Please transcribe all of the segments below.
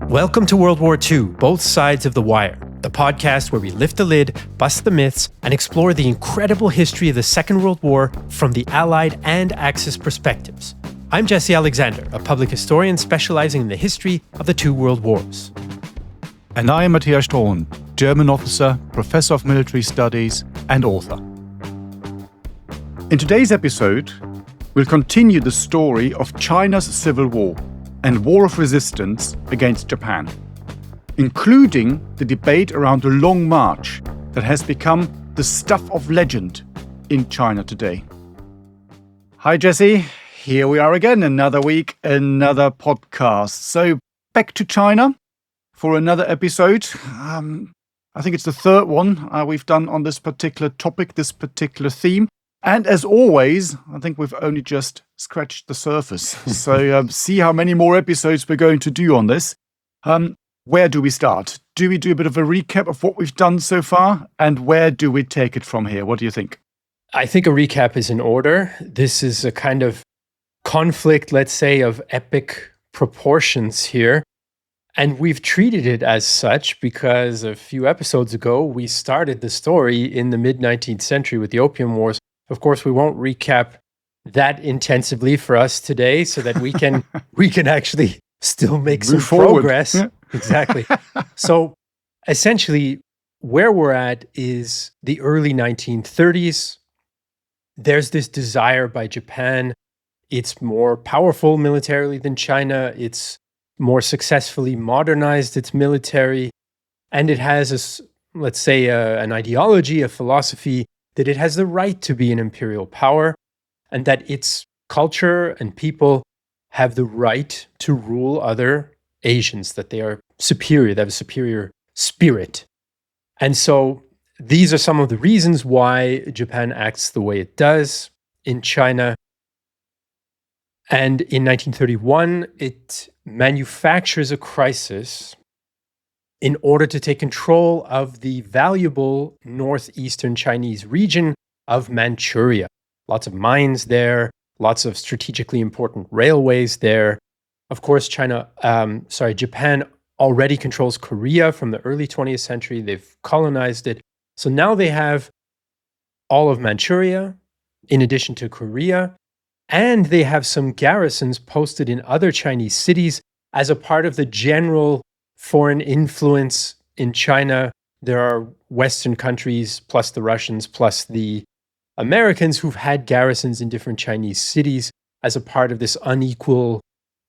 Welcome to World War II, Both Sides of the Wire, the podcast where we lift the lid, bust the myths, and explore the incredible history of the Second World War from the Allied and Axis perspectives. I'm Jesse Alexander, a public historian specializing in the history of the two world wars. And I am Matthias Strohn, German officer, professor of military studies, and author. In today's episode, we'll continue the story of China's civil war and war of resistance against Japan, including the debate around the Long March that has become the stuff of legend in China today. Hi, Jesse. Here we are again, another week, another podcast. So back to China for another episode. I think it's the third one we've done on this particular topic, this particular theme. And as always, I think we've only just scratched the surface. So see how many more episodes we're going to do on this. Where do we start? Do we do a bit of a recap of what we've done so far? And where do we take it from here? What do you think? I think a recap is in order. This is a kind of conflict, let's say, of epic proportions here. And we've treated it as such because a few episodes ago, we started the story in the mid-19th century with the Opium Wars. Of course, we won't recap that intensively for us today so that we can actually still make some progress. Yeah. Exactly. So essentially, where we're at is the early 1930s. There's this desire by Japan. It's more powerful militarily than China. It's more successfully modernized its military. And it has, let's say, an ideology, a philosophy that it has the right to be an imperial power and that its culture and people have the right to rule other Asians, that they are superior, they have a superior spirit. And so these are some of the reasons why Japan acts the way it does in China. And in 1931, it manufactures a crisis in order to take control of the valuable northeastern Chinese region of Manchuria. Lots of mines there, lots of strategically important railways there. Of course, Japan already controls Korea from the early 20th century. They've colonized it. So now they have all of Manchuria, in addition to Korea, and they have some garrisons posted in other Chinese cities as a part of the general foreign influence in China. There are Western countries, plus the Russians, plus the Americans who've had garrisons in different Chinese cities as a part of this unequal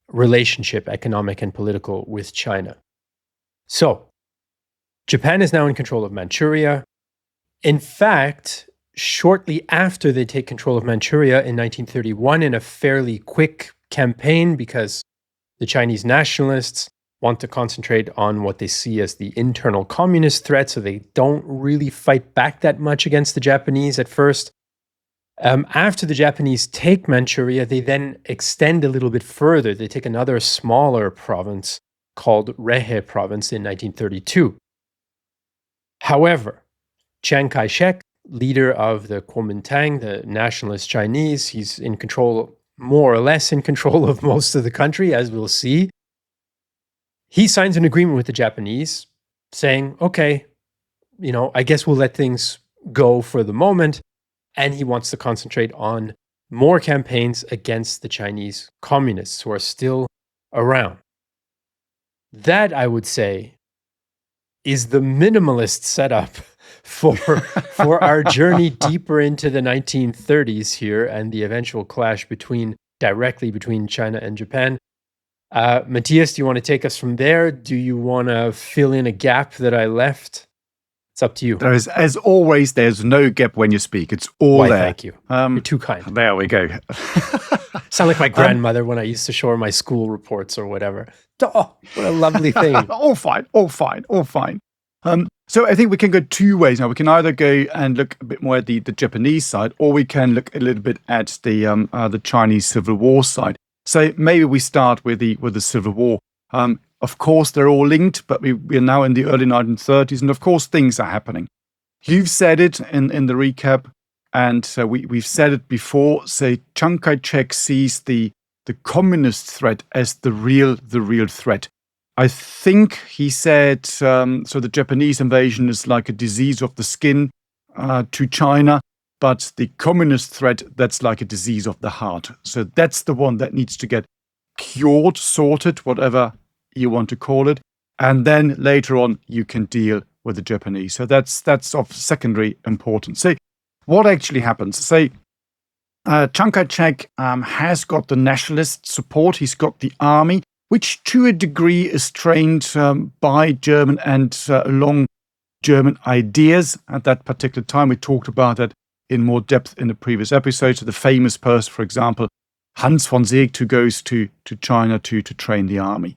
relationship, economic and political, with China. So, Japan is now in control of Manchuria. In fact, shortly after they take control of Manchuria in 1931, in a fairly quick campaign, because the Chinese nationalists want to concentrate on what they see as the internal communist threat, so they don't really fight back that much against the Japanese at first. After the Japanese take Manchuria, they then extend a little bit further. They take another smaller province called Rehe Province in 1932. However, Chiang Kai-shek, leader of the Kuomintang, the nationalist Chinese, he's in control, more or less in control of most of the country, as we'll see. He signs an agreement with the Japanese saying, okay, I guess we'll let things go for the moment. And he wants to concentrate on more campaigns against the Chinese communists who are still around. That, I would say, is the minimalist setup for our journey deeper into the 1930s here and the eventual clash directly between China and Japan. Matthias, do you want to take us from there? Do you want to fill in a gap that I left? It's up to you. As always, there's no gap when you speak. It's all there. Thank you. You're too kind. There we go. Sound like my grandmother when I used to show her my school reports or whatever. Oh, what a lovely thing. all fine. So I think we can go two ways now. We can either go and look a bit more at the Japanese side, or we can look a little bit at the Chinese Civil War side. So maybe we start with the Civil War. Of course, they're all linked, but we're now in the early 1930s, and of course, things are happening. You've said it in the recap, and we've said it before. Say, Chiang Kai-shek sees the communist threat as the real threat. I think he said, so the Japanese invasion is like a disease of the skin to China, but the communist threat, that's like a disease of the heart. So that's the one that needs to get cured, sorted, whatever you want to call it. And then later on, you can deal with the Japanese. So that's of secondary importance. So what actually happens? Say, Chiang Kai-shek has got the nationalist support. He's got the army, which to a degree is trained by German and along German ideas at that particular time. We talked about that in more depth in the previous episode. So the famous person, for example, Hans von Seeckt, who goes to China to train the army.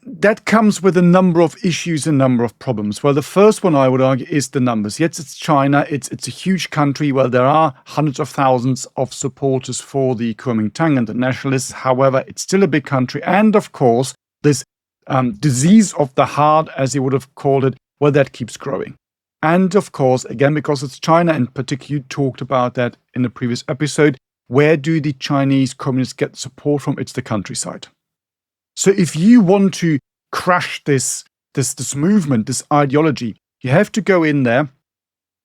That comes with a number of issues, a number of problems. Well, the first one I would argue is the numbers. Yes, it's China. It's a huge country. Well, there are hundreds of thousands of supporters for the Kuomintang and the nationalists. However, it's still a big country. And of course, this disease of the heart, as he would have called it, well, that keeps growing. And of course, again, because it's China, and particularly you talked about that in the previous episode, where do the Chinese communists get support from? It's the countryside. So if you want to crush this movement, this ideology, you have to go in there.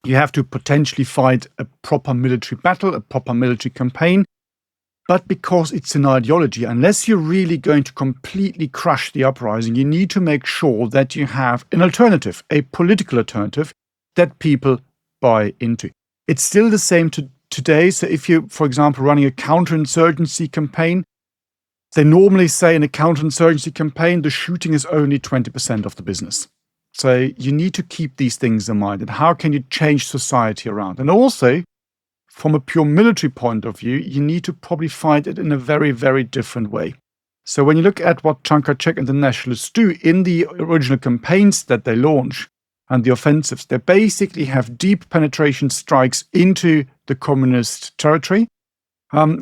You have to potentially fight a proper military battle, a proper military campaign. But because it's an ideology, unless you're really going to completely crush the uprising, you need to make sure that you have an alternative, a political alternative that people buy into. It's still the same today. So if you're, for example, running a counterinsurgency campaign, they normally say in a counterinsurgency campaign, the shooting is only 20% of the business. So you need to keep these things in mind. And how can you change society around? And also, from a pure military point of view, you need to probably fight it in a very, very different way. So when you look at what Chiang Kai-shek and the nationalists do in the original campaigns that they launch and the offensives, they basically have deep penetration strikes into the communist territory,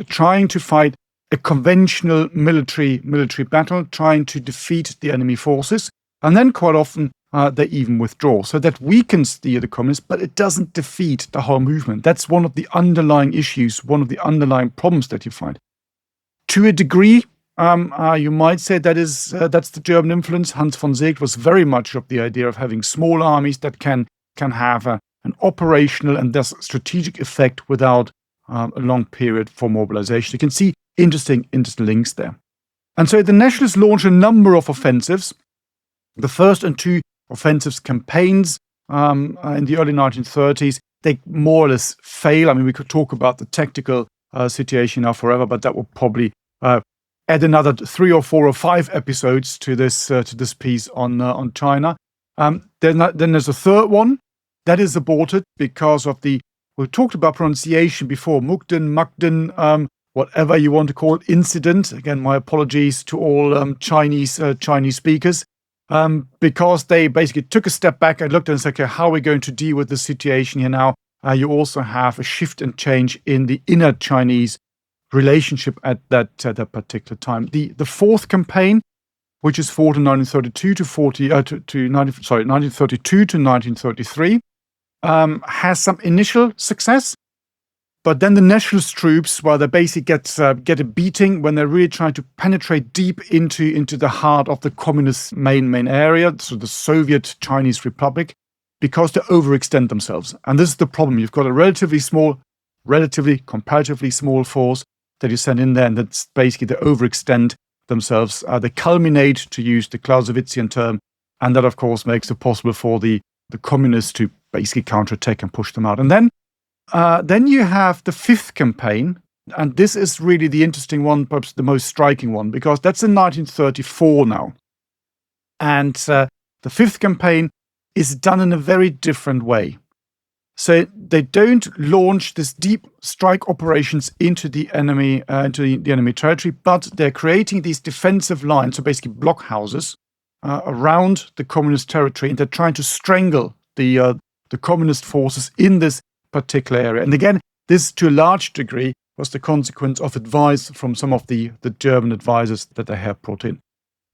trying to fight a conventional military battle, trying to defeat the enemy forces. And then quite often they even withdraw. So that weakens the communists, but it doesn't defeat the whole movement. That's one of the underlying issues, one of the underlying problems that you find. To a degree, you might say that's the German influence. Hans von Seeckt was very much of the idea of having small armies that can have an operational and thus strategic effect without a long period for mobilization. You can see interesting links there. And so the nationalists launched a number of offensives. The first and two offensives campaigns in the early 1930s, they more or less fail. I mean, we could talk about the tactical situation now forever, but that will probably add another 3 or 4 or 5 episodes to this piece on China. Then there's a third one that is aborted because of we talked about pronunciation before, Mukden, whatever you want to call it, incident. Again, my apologies to all Chinese speakers, because they basically took a step back and looked and said, okay, how are we going to deal with the situation here now? You also have a shift and change in the inner Chinese relationship at that particular time. The fourth campaign, which is fought in 1932 to 1933, has some initial success. But then the nationalist troops, well, they basically get a beating when they're really trying to penetrate deep into the heart of the communist main area, so the Soviet Chinese Republic, because they overextend themselves. And this is the problem. You've got a comparatively small force that you send in there, and that's basically they overextend themselves. They culminate, to use the Clausewitzian term, and that, of course, makes it possible for the communists to basically counterattack and push them out. And then you have the fifth campaign, and this is really the interesting one, perhaps the most striking one, because that's in 1934 now. And the fifth campaign is done in a very different way. So they don't launch this deep strike operations into the enemy territory, but they're creating these defensive lines, so basically blockhouses around the communist territory, and they're trying to strangle the communist forces in this particular area. And again, this to a large degree was the consequence of advice from some of the German advisors that they have brought in.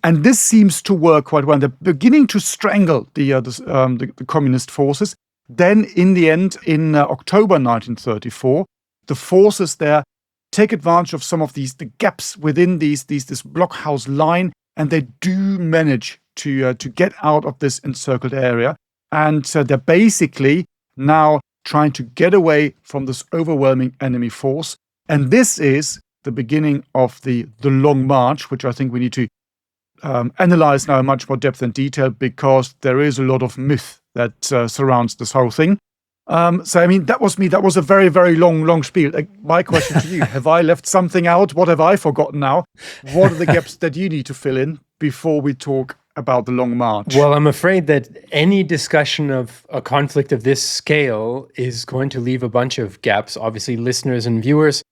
And this seems to work quite well. They're beginning to strangle the communist forces. Then in the end, in October 1934, the forces there take advantage of some of the gaps within this blockhouse line, and they do manage to get out of this encircled area. And they're basically now trying to get away from this overwhelming enemy force. And this is the beginning of the Long March, which I think we need to analyze now in much more depth and detail, because there is a lot of myth that surrounds this whole thing. So, I mean, that was me. That was a very, very long spiel. My question to you, have I left something out? What have I forgotten now? What are the gaps that you need to fill in before we talk about the Long March? Well, I'm afraid that any discussion of a conflict of this scale is going to leave a bunch of gaps. Obviously, listeners and viewers,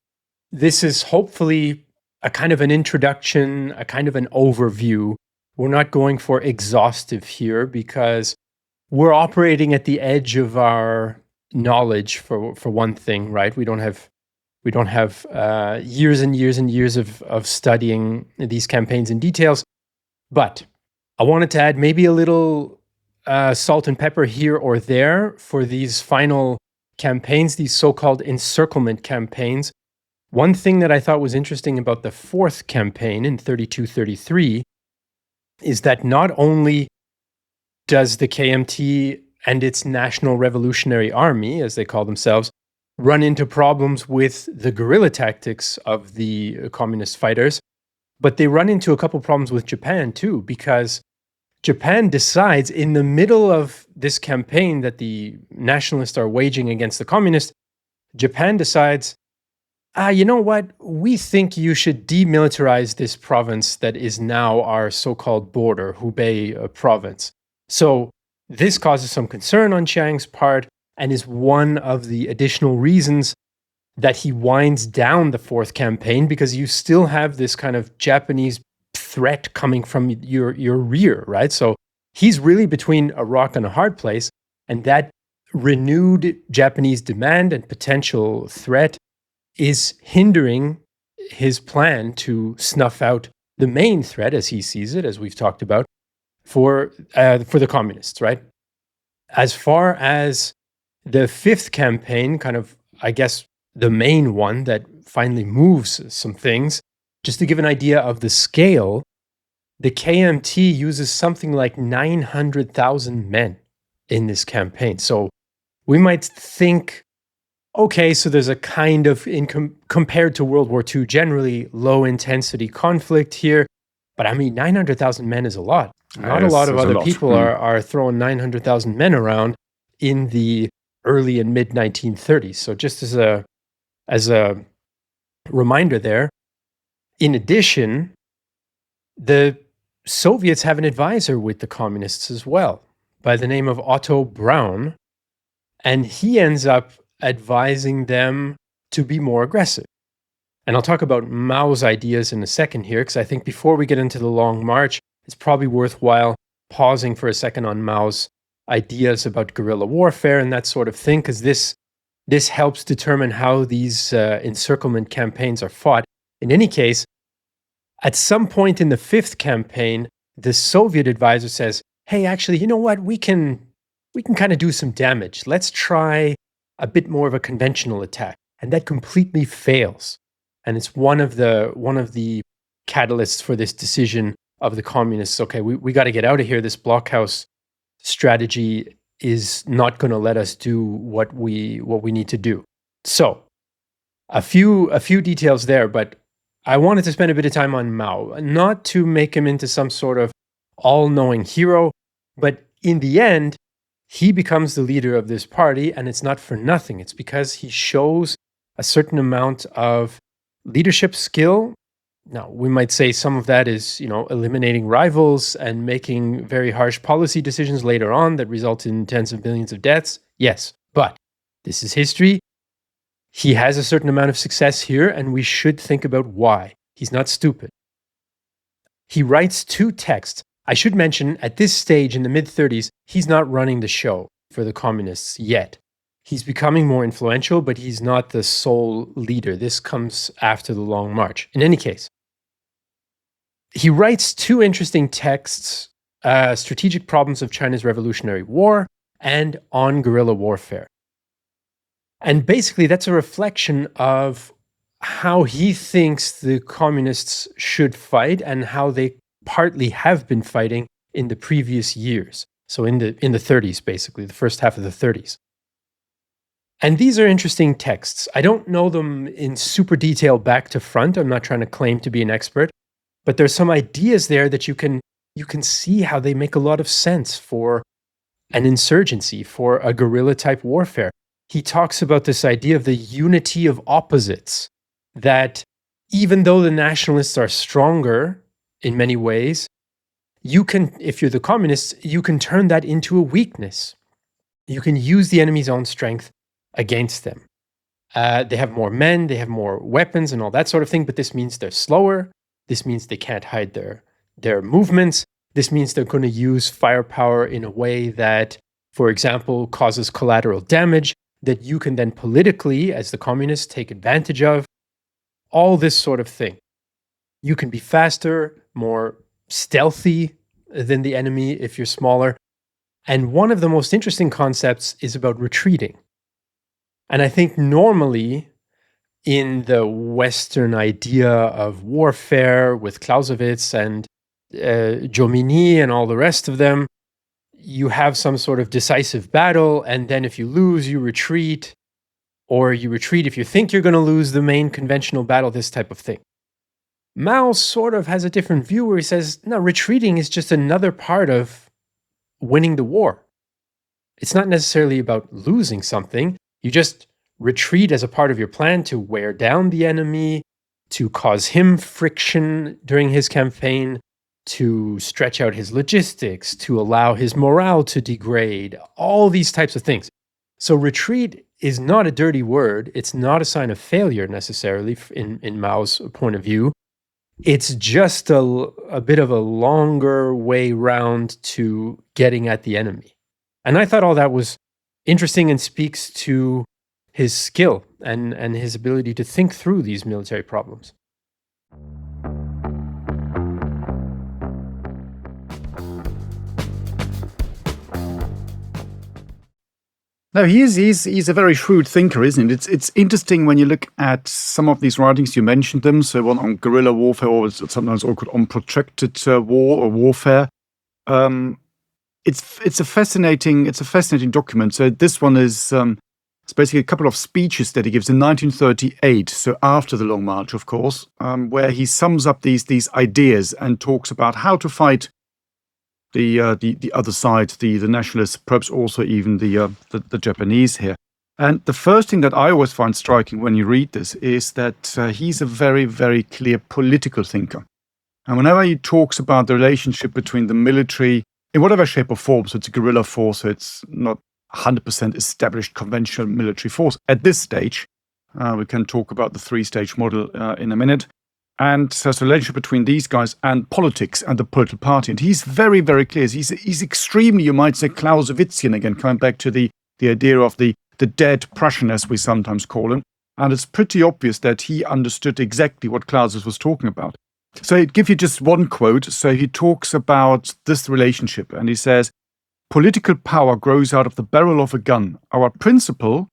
this is hopefully a kind of an introduction, a kind of an overview. We're not going for exhaustive here because we're operating at the edge of our knowledge for one thing, right? We don't have years and years and years of studying these campaigns in details. But I wanted to add maybe a little salt and pepper here or there for these final campaigns, these so-called encirclement campaigns. One thing that I thought was interesting about the fourth campaign in 32-33 is that not only does the KMT and its National Revolutionary Army, as they call themselves, run into problems with the guerrilla tactics of the communist fighters, but they run into a couple problems with Japan too, because Japan decides in the middle of this campaign that the nationalists are waging against the communists, Japan decides, you know what, we think you should demilitarize this province that is now our so-called border, Hubei province. So this causes some concern on Chiang's part and is one of the additional reasons that he winds down the fourth campaign, because you still have this kind of Japanese threat coming from your rear, right? So he's really between a rock and a hard place, and that renewed Japanese demand and potential threat is hindering his plan to snuff out the main threat, as he sees it, as we've talked about, for the communists, right? As far as the fifth campaign, kind of, I guess, the main one that finally moves some things, just to give an idea of the scale, the KMT uses something like 900,000 men in this campaign. So we might think, okay, so there's a kind of, compared to World War II, generally low-intensity conflict here. But I mean, 900,000 men is a lot. Not a lot of other people are throwing 900,000 men around in the early and mid-1930s. So just as a reminder there, in addition, the Soviets have an advisor with the communists as well, by the name of Otto Braun, and he ends up advising them to be more aggressive. And I'll talk about Mao's ideas in a second here, because I think before we get into the Long March, it's probably worthwhile pausing for a second on Mao's ideas about guerrilla warfare and that sort of thing, because this helps determine how these encirclement campaigns are fought. In any case, at some point in the fifth campaign, the Soviet advisor says, hey, actually, you know what? We can kind of do some damage. Let's try a bit more of a conventional attack. And that completely fails. And it's one of the catalysts for this decision of the communists. Okay, we got to get out of here. This blockhouse strategy is not going to let us do what we need to do. So, a few details there, but I wanted to spend a bit of time on Mao, not to make him into some sort of all-knowing hero, but in the end, he becomes the leader of this party, and it's not for nothing. It's because he shows a certain amount of leadership skill. Now, we might say some of that is, eliminating rivals and making very harsh policy decisions later on that result in tens of millions of deaths. Yes, but this is history. He has a certain amount of success here, and we should think about why. He's not stupid. He writes 2 texts. I should mention, at this stage in the mid-30s, he's not running the show for the communists yet. He's becoming more influential, but he's not the sole leader. This comes after the Long March. In any case, he writes 2 interesting texts, Strategic Problems of China's Revolutionary War and On Guerrilla Warfare. And basically, that's a reflection of how he thinks the communists should fight and how they partly have been fighting in the previous years. So in the 30s, basically, the first half of the 30s. And these are interesting texts. I don't know them in super detail back to front. I'm not trying to claim to be an expert, but there's some ideas there that you can see how they make a lot of sense for an insurgency, for a guerrilla type warfare. He talks about this idea of the unity of opposites, that even though the nationalists are stronger in many ways, you can, if you're the communists, you can turn that into a weakness. You can use the enemy's own strength against them. They have more men, they have more weapons and all that sort of thing, but this means they're slower. This means they can't hide their movements. This means they're going to use firepower in a way that, for example, causes collateral damage that you can then politically, as the communists, take advantage of. All this sort of thing. You can be faster, more stealthy than the enemy if you're smaller. And one of the most interesting concepts is about retreating. And I think normally in the Western idea of warfare with Clausewitz and Jomini and all the rest of them, you have some sort of decisive battle, and then if you lose, you retreat, or you retreat if you think you're going to lose the main conventional battle, this type of thing. Mao sort of has a different view where he says, no, retreating is just another part of winning the war. It's not necessarily about losing something. You just retreat as a part of your plan to wear down the enemy, to cause him friction during his campaign, to stretch out his logistics, to allow his morale to degrade, all these types of things. So retreat is not a dirty word. It's not a sign of failure necessarily in Mao's point of view. It's just a bit of a longer way round to getting at the enemy. And I thought all that was interesting and speaks to his skill and his ability to think through these military problems. No, he's a very shrewd thinker, isn't it? It's interesting when you look at some of these writings. You mentioned them, so one on guerrilla warfare, or sometimes also called on protracted war or warfare. It's a fascinating document. So this one is it's basically a couple of speeches that he gives in 1938, so after the Long March, of course, where he sums up these ideas and talks about how to fight the other side, the nationalists, perhaps also even the Japanese here. And the first thing that I always find striking when you read this is that he's a very, very clear political thinker. And whenever he talks about the relationship between the military, in whatever shape or form, so it's a guerrilla force, so it's not 100% established conventional military force at this stage. We can talk about the three-stage model in a minute. And so the relationship between these guys and politics and the political party. And he's very, very clear. He's extremely, you might say, Clausewitzian, again, coming back to the idea of the dead Prussian, as we sometimes call him. And it's pretty obvious that he understood exactly what Clausewitz was talking about. So I'd give you just one quote. So he talks about this relationship, and he says, "Political power grows out of the barrel of a gun. Our principle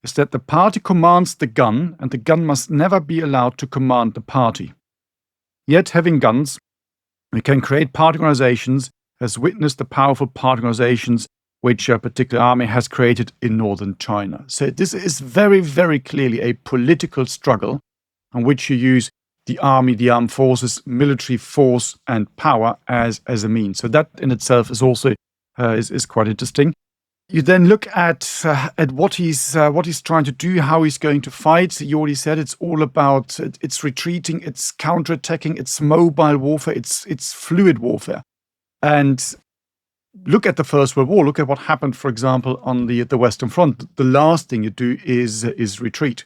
is that the party commands the gun, and the gun must never be allowed to command the party. Yet, having guns, we can create party organizations, as witnessed the powerful party organizations which a particular army has created in northern China." So this is very, very clearly a political struggle in which you use the army, the armed forces, military force and power as a means. So that in itself is also is quite interesting. You then look at what he's trying to do, how he's going to fight. You already said it's all about it's retreating, it's counterattacking, it's mobile warfare, it's fluid warfare. And look at the First World War. Look at what happened, for example, on the Western Front. The last thing you do is retreat,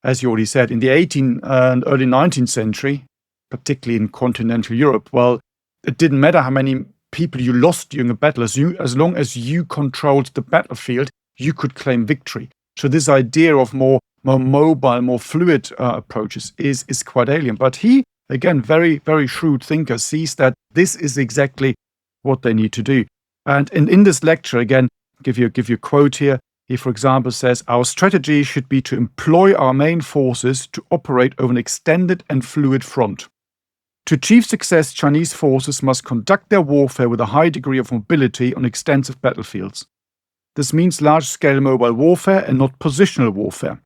as you already said. In the 18th and early 19th century, particularly in continental Europe, well, it didn't matter how many people you lost during a battle, as long as you controlled the battlefield, you could claim victory. So this idea of more mobile, more fluid approaches is quite alien. But he, again, very, very shrewd thinker, sees that this is exactly what they need to do. And in this lecture, again, give you a quote here. He, for example, says, "Our strategy should be to employ our main forces to operate over an extended and fluid front. To achieve success, Chinese forces must conduct their warfare with a high degree of mobility on extensive battlefields. This means large-scale mobile warfare and not positional warfare.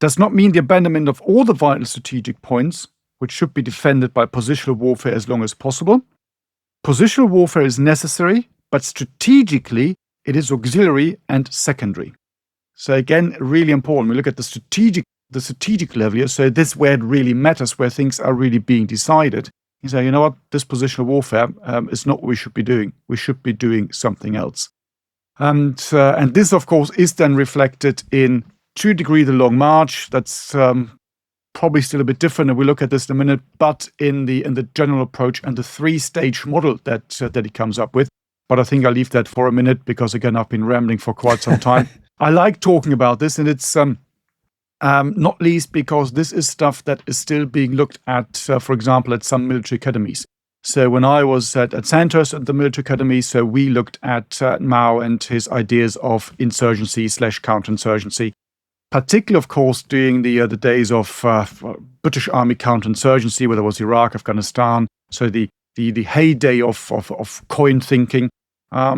Does not mean the abandonment of all the vital strategic points, which should be defended by positional warfare as long as possible. Positional warfare is necessary, but strategically it is auxiliary and secondary. So again, really important. We look at the strategic level here. So this is where it really matters, where things are really being decided. You say, you know what, this positional warfare is not what we should be doing. We should be doing something else. And this, of course, is then reflected in, to a degree, the Long March. That's probably still a bit different, and we'll look at this in a minute, but in the general approach and the three-stage model that he comes up with. But I think I'll leave that for a minute because, again, I've been rambling for quite some time. I like talking about this, and it's not least because this is stuff that is still being looked at, for example, at some military academies. So when I was at Santos at the military academy, so we looked at Mao and his ideas of insurgency/counterinsurgency. Particularly, of course, during the days of British Army counterinsurgency, whether it was Iraq, Afghanistan, so the heyday of coin thinking.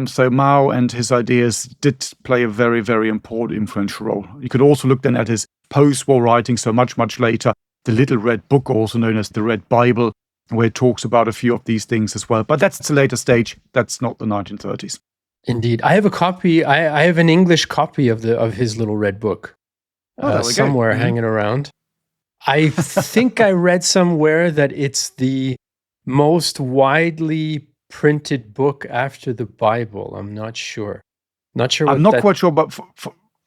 So Mao and his ideas did play a very, very important, influential role. You could also look then at his post-war writing, so much, much later, the Little Red Book, also known as the Red Bible, where it talks about a few of these things as well. But that's a later stage. That's not the 1930s. Indeed. I have a copy. I have an English copy of his Little Red Book. Somewhere hanging around. I think I read somewhere that it's the most widely printed book after the Bible. I'm not sure. I'm not quite sure, but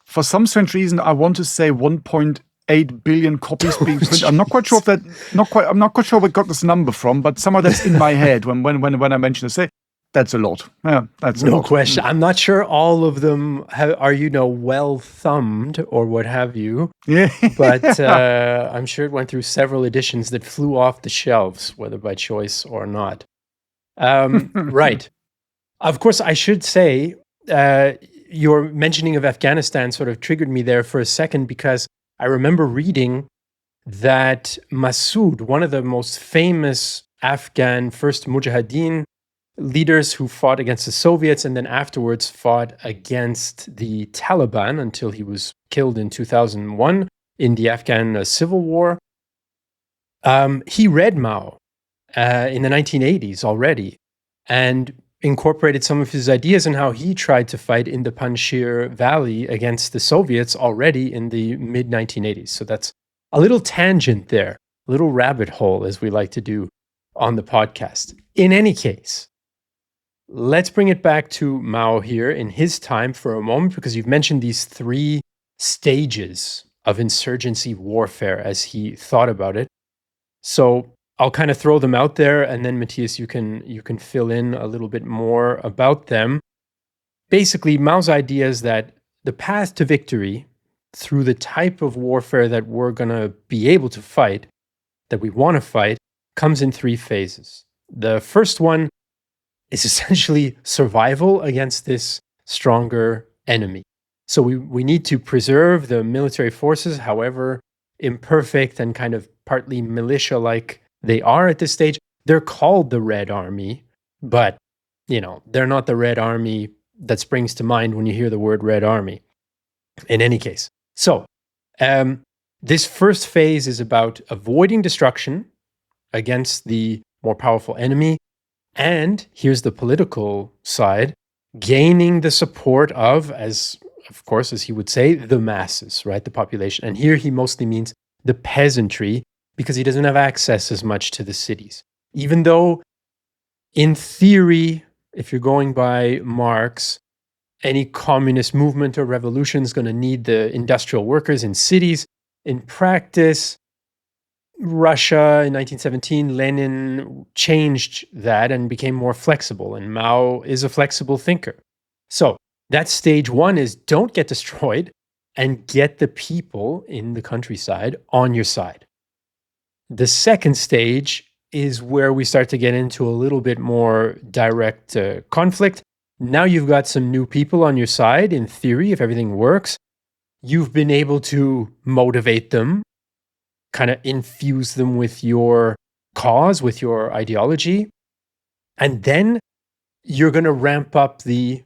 for some strange reason, I want to say 1.8 billion copies being printed. I'm not quite sure I'm not quite sure where I got this number from, but somehow that's in my head when I mention it. That's a lot. Yeah, that's a lot. No question. I'm not sure all of them are, well thumbed or what have you. Yeah. But I'm sure it went through several editions that flew off the shelves, whether by choice or not. Right. Of course, I should say your mentioning of Afghanistan sort of triggered me there for a second, because I remember reading that Massoud, one of the most famous Afghan first Mujahideen leaders who fought against the Soviets and then afterwards fought against the Taliban until he was killed in 2001 in the Afghan civil war. He read Mao in the 1980s already and incorporated some of his ideas and how he tried to fight in the Panjshir Valley against the Soviets already in the mid-1980s. So that's a little tangent there, a little rabbit hole, as we like to do on the podcast. In any case, let's bring it back to Mao here in his time for a moment, because you've mentioned these three stages of insurgency warfare as he thought about it. So I'll kind of throw them out there, and then Matthias, you can fill in a little bit more about them. Basically, Mao's idea is that the path to victory through the type of warfare that we're going to be able to fight, that we want to fight, comes in three phases. The first one is essentially survival against this stronger enemy. So we need to preserve the military forces, however imperfect and kind of partly militia-like they are at this stage. They're called the Red Army, but, they're not the Red Army that springs to mind when you hear the word Red Army. In any case. So, this first phase is about avoiding destruction against the more powerful enemy. And here's the political side, gaining the support of he would say, the masses, right? The population. And here he mostly means the peasantry, because he doesn't have access as much to the cities. Even though, in theory, if you're going by Marx, any communist movement or revolution is going to need the industrial workers in cities. In practice, Russia in 1917, Lenin changed that and became more flexible, and Mao is a flexible thinker. So that's stage one, is don't get destroyed and get the people in the countryside on your side. The second stage is where we start to get into a little bit more direct conflict. Now you've got some new people on your side, in theory, if everything works. You've been able to motivate them, kind of infuse them with your cause, with your ideology. And then you're going to ramp up the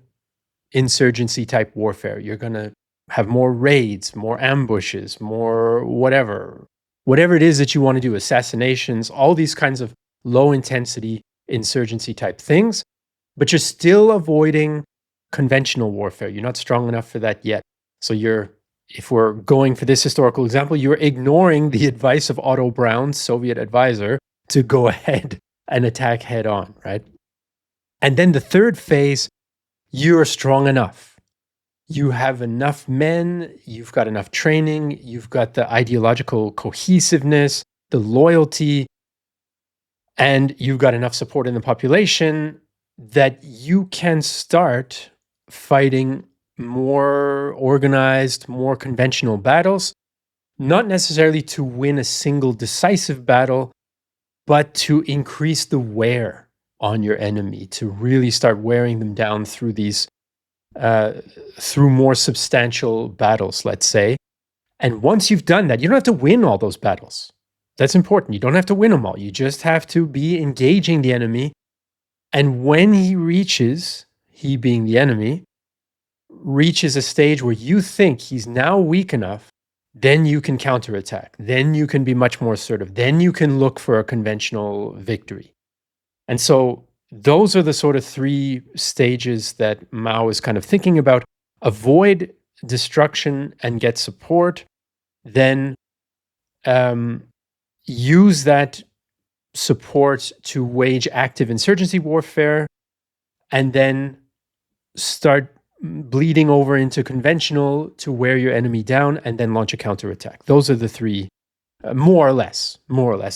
insurgency type warfare. You're going to have more raids, more ambushes, more whatever it is that you want to do, assassinations, all these kinds of low intensity insurgency type things. But you're still avoiding conventional warfare. You're not strong enough for that yet. So if we're going for this historical example, you're ignoring the advice of Otto Braun's Soviet advisor to go ahead and attack head on, right? And then the third phase, you're strong enough. You have enough men, you've got enough training, you've got the ideological cohesiveness, the loyalty, and you've got enough support in the population that you can start fighting more organized, more conventional battles, not necessarily to win a single decisive battle, but to increase the wear on your enemy, to really start wearing them down through these, through more substantial battles, let's say. And once you've done that, you don't have to win all those battles. That's important. You don't have to win them all. You just have to be engaging the enemy. And when he being the enemy, reaches a stage where you think he's now weak enough, then you can counterattack. Then you can be much more assertive. Then you can look for a conventional victory. And so those are the sort of three stages that Mao is kind of thinking about. Avoid destruction and get support. Then use that support to wage active insurgency warfare, and then start bleeding over into conventional to wear your enemy down, and then launch a counterattack. Those are the three, more or less.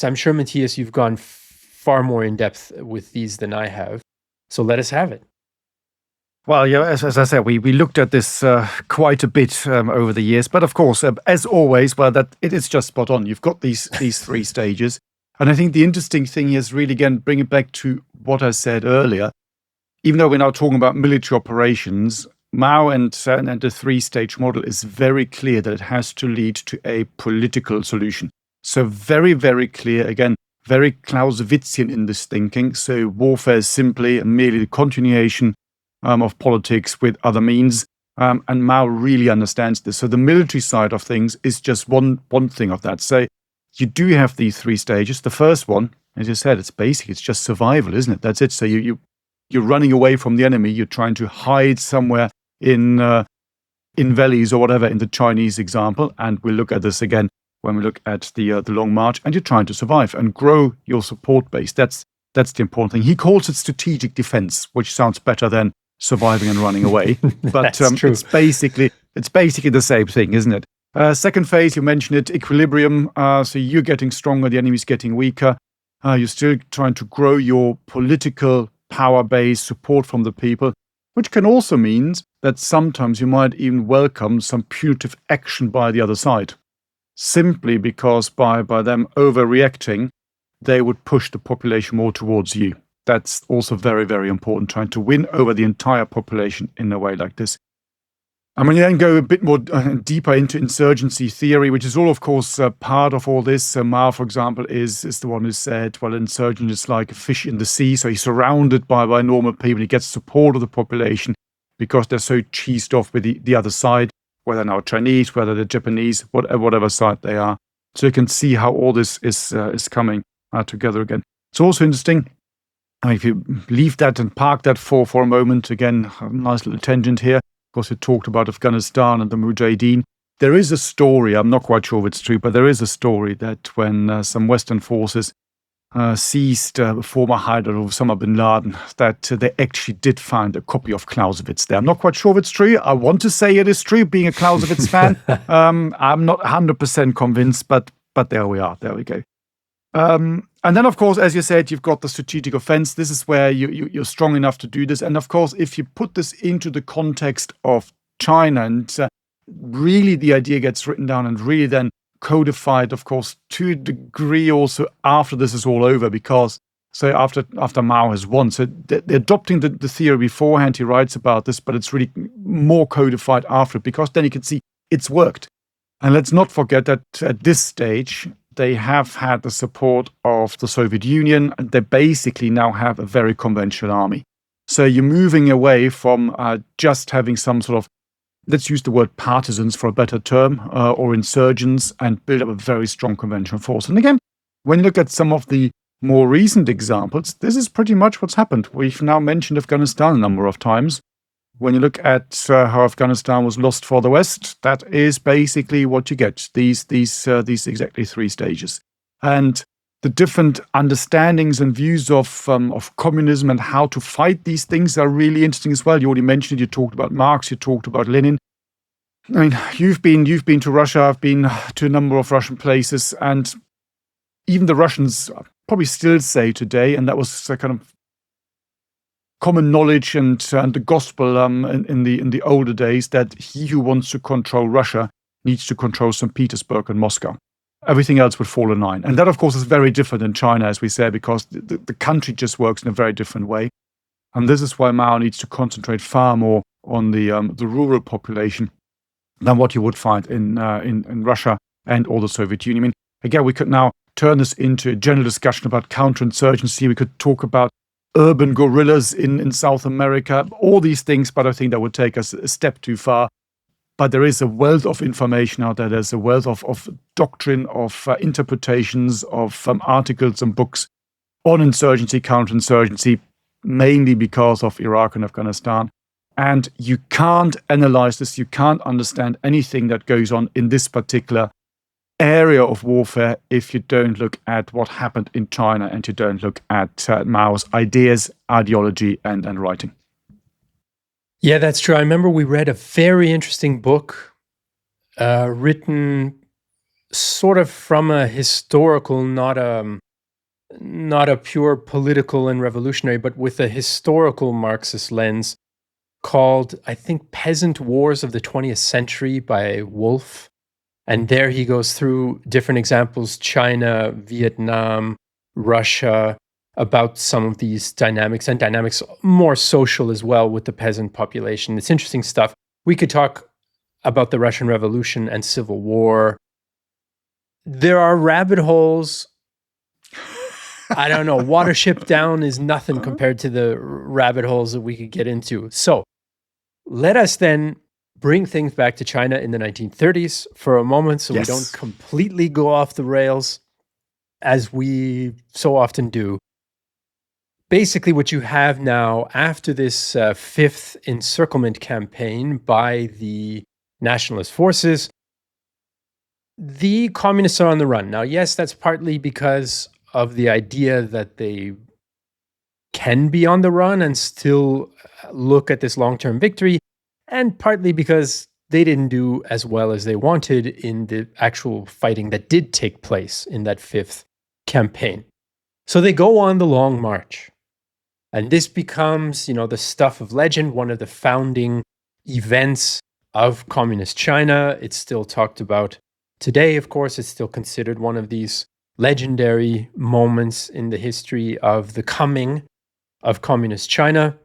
I'm sure, Matthias, you've gone far more in depth with these than I have. So let us have it. Well, yeah, as I said, we looked at this quite a bit over the years. But of course, as always, that it is just spot on. You've got these three stages. And I think the interesting thing is really, again, bring it back to what I said earlier. Even though we're now talking about military operations, Mao and the three-stage model is very clear that it has to lead to a political solution. So very, very clear, again, very Clausewitzian in this thinking. So warfare is simply and merely the continuation of politics with other means. And Mao really understands this. So the military side of things is just one thing of that. So you do have these three stages. The first one, as you said, it's basic. It's just survival, isn't it? That's it. So you're running away from the enemy. You're trying to hide somewhere in valleys or whatever, in the Chinese example. And we'll look at this again when we look at the Long March. And you're trying to survive and grow your support base. That's the important thing. He calls it strategic defense, which sounds better than surviving and running away. But it's basically the same thing, isn't it? Second phase, you mentioned it, equilibrium. So you're getting stronger, the enemy's getting weaker. You're still trying to grow your political power base, support from the people, which can also mean that sometimes you might even welcome some punitive action by the other side, simply because by them overreacting, they would push the population more towards you. That's also very, very important, trying to win over the entire population in a way like this. I'm going to then go a bit more deeper into insurgency theory, which is all, of course, part of all this. Mao, for example, is the one who said, well, insurgent is like a fish in the sea. So he's surrounded by normal people. He gets support of the population because they're so cheesed off with the other side, whether now Chinese, whether they're Japanese, whatever side they are. So you can see how all this is coming together again. It's also interesting. If you leave that and park that for a moment, again, a nice little tangent here. Of course, we talked about Afghanistan and the Mujahideen. There is a story, I'm not quite sure if it's true, but there is a story that when some Western forces seized former hideout of Osama bin Laden, that they actually did find a copy of Clausewitz there. I'm not quite sure if it's true. I want to say it is true, being a Clausewitz fan. I'm not 100% convinced, but there we are. There we go. And then, of course, as you said, you've got the strategic offense. This is where you're strong enough to do this. And of course, if you put this into the context of China, and really the idea gets written down and really then codified, of course, to a degree also after this is all over, because so after Mao has won. So they're adopting the theory beforehand. He writes about this, but it's really more codified after, because then you can see it's worked. And let's not forget that at this stage, they have had the support of the Soviet Union, and they basically now have a very conventional army. So you're moving away from just having some sort of, let's use the word partisans for a better term, or insurgents, and build up a very strong conventional force. And again, when you look at some of the more recent examples, this is pretty much what's happened. We've now mentioned Afghanistan a number of times. When you look at how Afghanistan was lost for the West, that is basically what you get, these exactly three stages. And the different understandings and views of communism and how to fight these things are really interesting as well. You already mentioned it. You talked about Marx. You talked about Lenin. I mean, you've been to Russia. I've been to a number of Russian places, and even the Russians probably still say today, and that was a kind of common knowledge and the gospel in the older days, that he who wants to control Russia needs to control St. Petersburg and Moscow. Everything else would fall in line. And that, of course, is very different in China, as we said, because the country just works in a very different way. And this is why Mao needs to concentrate far more on the rural population than what you would find in Russia and all the Soviet Union. I mean, again, we could now turn this into a general discussion about counterinsurgency. We could talk about urban guerrillas in South America, all these things, but I think that would take us a step too far. But there is a wealth of information out there. There's a wealth of doctrine, of interpretations, of articles and books on insurgency, counterinsurgency, mainly because of Iraq and Afghanistan. And you can't analyze this, you can't understand anything that goes on in this particular area of warfare if you don't look at what happened in China and you don't look at Mao's ideas, ideology, and writing. Yeah, that's true. I remember we read a very interesting book written sort of from a historical, not a pure political and revolutionary, but with a historical Marxist lens, called, I think, Peasant Wars of the 20th Century by Wolf. And there he goes through different examples, China, Vietnam, Russia, about some of these dynamics, and dynamics more social as well with the peasant population. It's interesting stuff. We could talk about the Russian Revolution and Civil War. There are rabbit holes. I don't know. Watership Down is nothing compared to the rabbit holes that we could get into. So let us then bring things back to China in the 1930s for a moment, so we don't completely go off the rails as we so often do. Basically, what you have now after this fifth encirclement campaign by the nationalist forces, the communists are on the run. Now, yes, that's partly because of the idea that they can be on the run and still look at this long-term victory, and partly because they didn't do as well as they wanted in the actual fighting that did take place in that fifth campaign. So they go on the Long March. And this becomes, the stuff of legend, one of the founding events of communist China. It's still talked about today, of course. It's still considered one of these legendary moments in the history of the coming of communist China.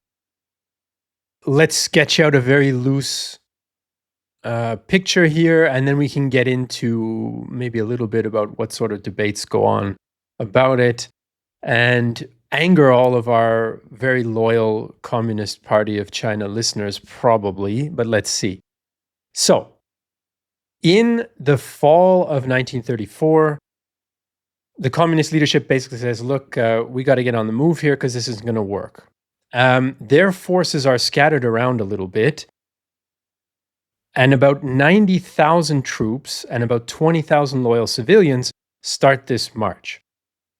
Let's sketch out a very loose picture here, and then we can get into maybe a little bit about what sort of debates go on about it, and anger all of our very loyal Communist Party of China listeners, probably, but let's see. So, in the fall of 1934, the communist leadership basically says, look, we got to get on the move here because this isn't going to work. Their forces are scattered around a little bit, and about 90,000 troops and about 20,000 loyal civilians start this march.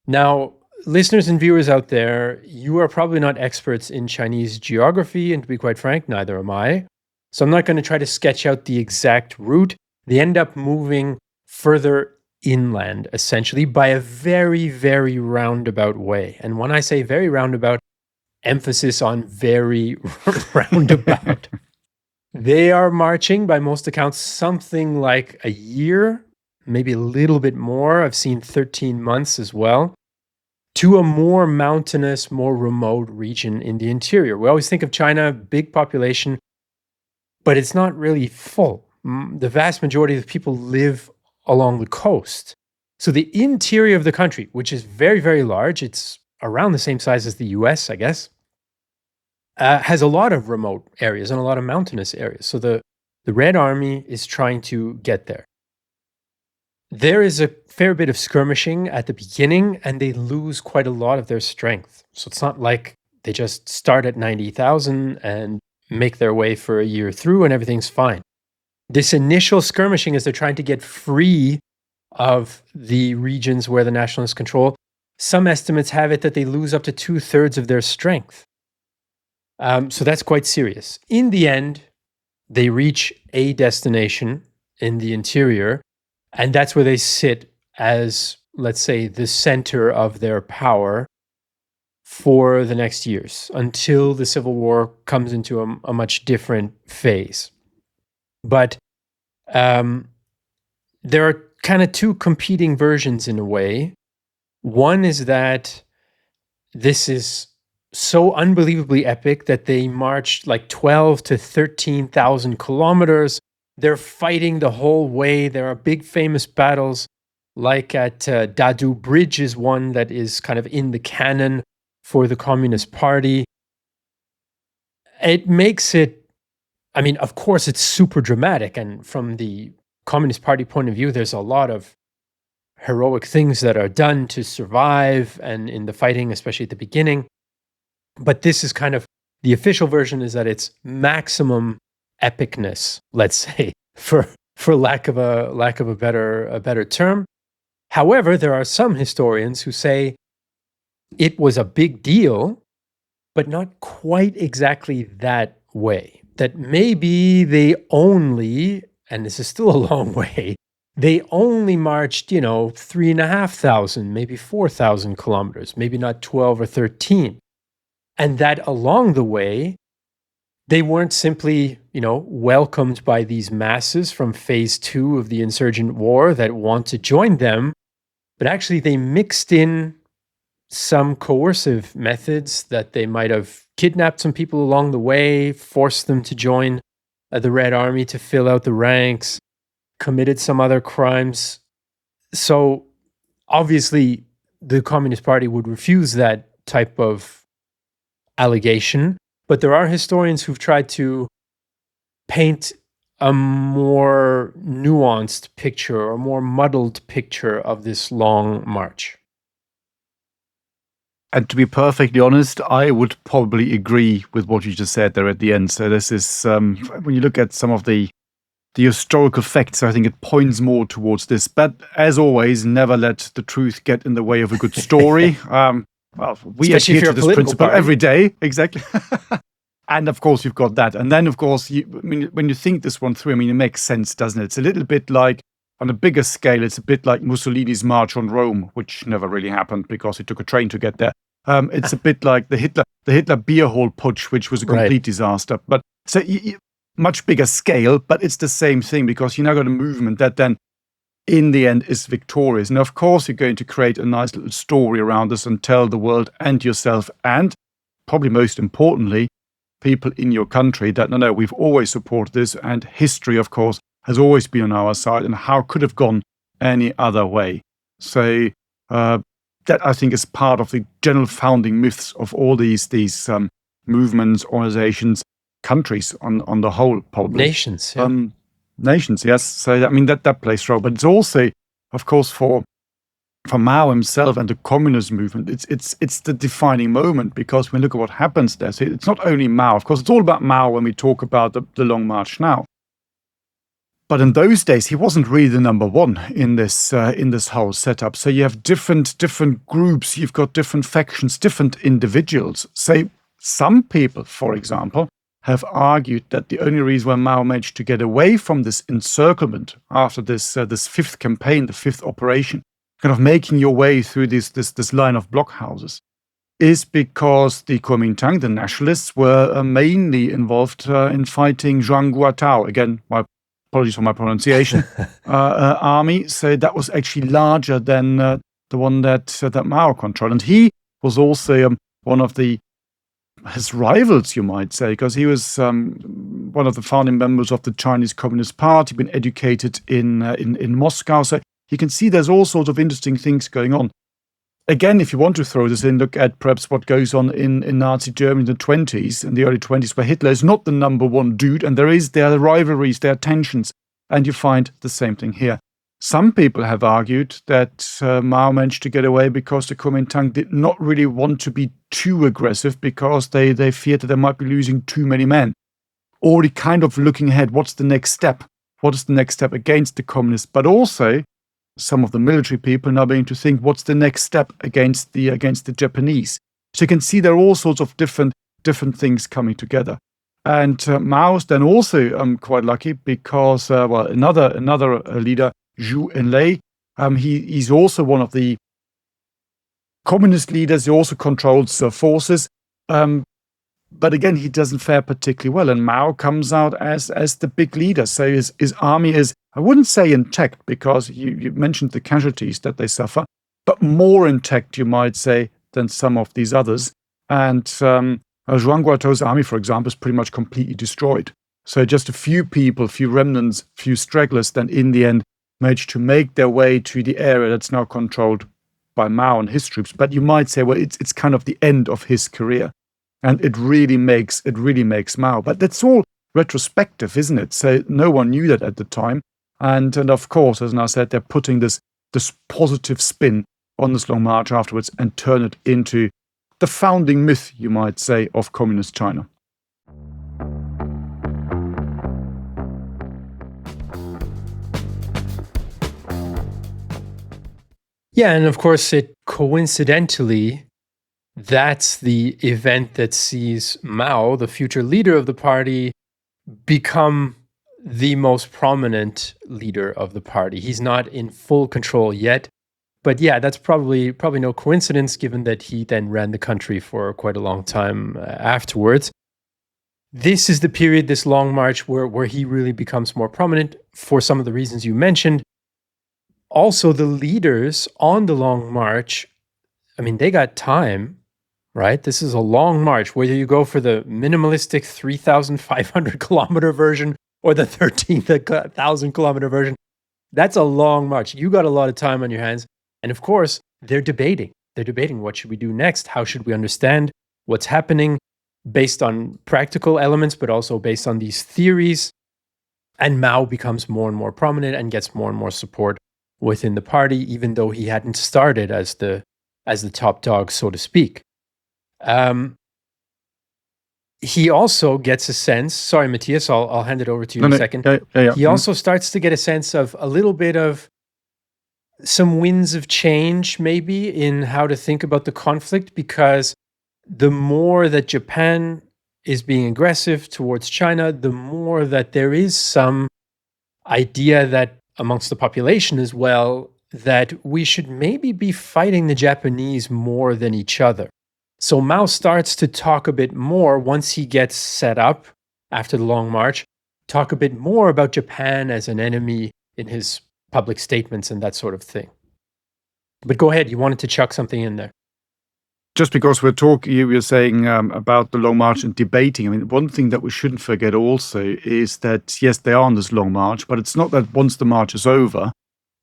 Now, listeners and viewers out there, you are probably not experts in Chinese geography, and to be quite frank, neither am I. So I'm not going to try to sketch out the exact route. They end up moving further inland, essentially, by a very, very roundabout way. And when I say very roundabout, emphasis on very roundabout. They are marching, by most accounts, something like a year, maybe a little bit more. I've seen 13 months as well, to a more mountainous, more remote region in the interior. We always think of China, big population, but it's not really full. The vast majority of the people live along the coast. So the interior of the country, which is very, very large, it's around the same size as the US, I guess, has a lot of remote areas and a lot of mountainous areas. So the Red Army is trying to get there. There is a fair bit of skirmishing at the beginning, and they lose quite a lot of their strength. So it's not like they just start at 90,000 and make their way for a year through and everything's fine. This initial skirmishing, as they're trying to get free of the regions where the nationalists control, some estimates have it that they lose up to 2/3 of their strength. So that's quite serious. In the end, they reach a destination in the interior, and that's where they sit as, let's say, the center of their power for the next years until the Civil War comes into a much different phase. But there are kind of two competing versions in a way. One is that this is so unbelievably epic that they marched like 12 to 13,000 kilometers. They're fighting the whole way. There are big famous battles, like at Dadu Bridge is one that is kind of in the canon for the Communist Party. It makes it, I mean, of course, it's super dramatic. And from the Communist Party point of view, there's a lot of heroic things that are done to survive and in the fighting, especially at the beginning. But this is kind of, the official version is that it's maximum epicness, let's say, for lack of a better term. However, there are some historians who say it was a big deal, but not quite exactly that way. That maybe they only, and this is still a long way, they only marched, 3,500, maybe 4,000 kilometers, maybe not 12 or 13. And that along the way, they weren't simply, welcomed by these masses from phase 2 of the insurgent war that want to join them, but actually they mixed in some coercive methods that they might have kidnapped some people along the way, forced them to join the Red Army to fill out the ranks, committed some other crimes. So obviously the Communist Party would refuse that type of allegation, but there are historians who've tried to paint a more nuanced picture or more muddled picture of this long march. And to be perfectly honest, I would probably agree with what you just said there at the end. So this is, when you look at some of the historical facts, I think it points more towards this. But as always, never let the truth get in the way of a good story. Well, we adhere to this principle every day. Exactly. And of course, you've got that. And then, of course, when you think this one through, it makes sense, doesn't it? It's a little bit like, on a bigger scale, it's a bit like Mussolini's March on Rome, which never really happened because he took a train to get there. It's a bit like the Hitler beer hall putsch, which was a complete disaster. But so much bigger scale, but it's the same thing because you now got a movement that then, in the end, is victorious. And of course, you're going to create a nice little story around this and tell the world and yourself, and probably most importantly, people in your country that, no, we've always supported this, and history, of course, has always been on our side, and how could have gone any other way. So that, I think, is part of the general founding myths of all these movements, organizations, countries on the whole, probably. Nations, yeah. Nations, yes. So, that plays a role. But it's also, of course, for Mao himself and the communist movement, it's the defining moment, because when we look at what happens there, so it's not only Mao. Of course, it's all about Mao when we talk about the Long March now. But in those days, he wasn't really the number one in this whole setup. So you have different groups, you've got different factions, different individuals. So some people, for example, have argued that the only reason why Mao managed to get away from this encirclement after this fifth campaign, the fifth operation, kind of making your way through this line of blockhouses, is because the Kuomintang, the nationalists, were mainly involved in fighting Zhuang Guotao. Again, my apologies for my pronunciation, army. So that was actually larger than the one that Mao controlled. And he was also one of his rivals, you might say, because he was one of the founding members of the Chinese Communist Party, been educated in Moscow. So you can see there's all sorts of interesting things going on. Again, if you want to throw this in, look at perhaps what goes on in Nazi Germany in the 20s, in the early 20s, where Hitler is not the number one dude, and there are rivalries, there are tensions, and you find the same thing here. Some people have argued that Mao managed to get away because the Kuomintang did not really want to be too aggressive because they feared that they might be losing too many men. Already kind of looking ahead, what's the next step? What is the next step against the communists? But also, some of the military people now beginning to think, what's the next step against the Japanese? So you can see there are all sorts of different things coming together. And Mao's then also quite lucky because another leader, Zhu Enlai, he's also one of the communist leaders. He also controls forces. But again, he doesn't fare particularly well. And Mao comes out as the big leader. So his army is, I wouldn't say intact, because you mentioned the casualties that they suffer, but more intact, you might say, than some of these others. And Zhuang Guotao's army, for example, is pretty much completely destroyed. So just a few people, few remnants, few stragglers, then in the end managed to make their way to the area that's now controlled by Mao and his troops. But you might say, well, it's kind of the end of his career. And it really makes Mao. But that's all retrospective, isn't it? So no one knew that at the time. And of course, as I said, they're putting this positive spin on this long march afterwards and turn it into the founding myth, you might say, of communist China. Yeah, and of course, coincidentally, that's the event that sees Mao, the future leader of the party, become the most prominent leader of the party. He's not in full control yet, but yeah, that's probably no coincidence, given that he then ran the country for quite a long time afterwards. This is the period, this long march, where he really becomes more prominent for some of the reasons you mentioned. Also, the leaders on the long march, I mean, they got time. Right? This is a long march, whether you go for the minimalistic 3,500 kilometer version or the 13,000 kilometer version. That's a long march. You got a lot of time on your hands. And of course, they're debating. They're debating, what should we do next? How should we understand what's happening based on practical elements, but also based on these theories? And Mao becomes more and more prominent and gets more and more support within the party, even though he hadn't started as the top dog, so to speak. He also gets a sense, sorry, Matthias, I'll hand it over to you in a second. Yeah. He also starts to get a sense of a little bit of some winds of change, maybe, in how to think about the conflict, because the more that Japan is being aggressive towards China, the more that there is some idea that amongst the population as well, that we should maybe be fighting the Japanese more than each other. So Mao starts to talk a bit more once he gets set up after the long march, talk a bit more about Japan as an enemy in his public statements and that sort of thing. But go ahead, you wanted to chuck something in there. Just because we're talking, you were saying about the long march and debating. I mean, one thing that we shouldn't forget also is that, yes, they are on this long march, but it's not that once the march is over